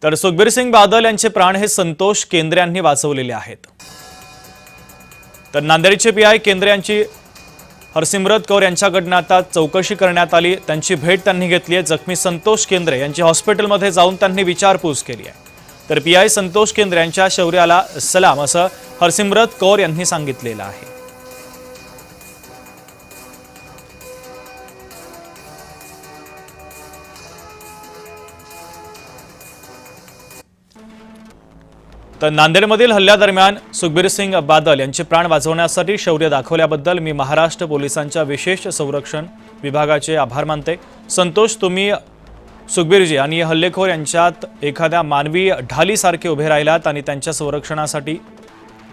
तर सुखबीर सिंग बादल यांचे प्राण हे संतोष केंद्रे यांनी वाचवलेले आहेत। तर नांदेडचे पीआय केंद्रे यांची हरसिमरत कौर यांच्याकडून आता चौकशी करण्यात आली। त्यांची भेट त्यांनी घेतली आहे। जखमी संतोष केंद्रे यांची हॉस्पिटलमध्ये जाऊन त्यांनी विचारपूस केली आहे। तर पीआय संतोष केंद्रे यांच्या शौर्याला सलाम असं हरसिमरत कौर यांनी सांगितलेलं आहे। तर नांदेडमधील हल्ल्यादरम्यान सुखबीर सिंग बादल यांचे प्राण वाचवण्यासाठी शौर्य दाखवल्याबद्दल मी महाराष्ट्र पोलिसांच्या विशेष संरक्षण विभागाचे आभार मानते। संतोष, तुम्ही सुखबीरजी आणि हल्लेखोर यांच्यात एखाद्या मानवी ढालीसारखे उभे राहिलात आणि त्यांच्या संरक्षणासाठी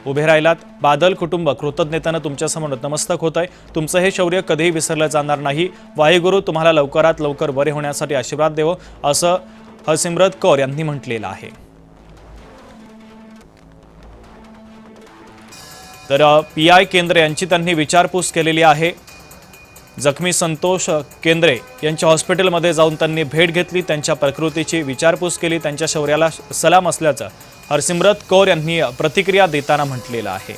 उभे राहिलात। बादल कुटुंब कृतज्ञतेने तुमच्यासमोर नतमस्तक होत आहे। तुमचं हे शौर्य कधीही विसरलं जाणार नाही। वाहेगुरु तुम्हाला लवकरात लवकर बरे होण्यासाठी आशीर्वाद देवो असं हरसिमरत कौर यांनी म्हटलेलं आहे। तर पीआय केंद्रे यांची त्यांनी विचारपूस केलेली आहे। जखमी संतोष केंद्रे यांच्या हॉस्पिटलमध्ये जाऊन त्यांनी भेट घेतली, त्यांच्या प्रकृतीची विचारपूस केली, त्यांच्या शौर्याला सलाम असल्याचं हरसिमरत कौर यांनी प्रतिक्रिया देताना म्हटलेलं आहे।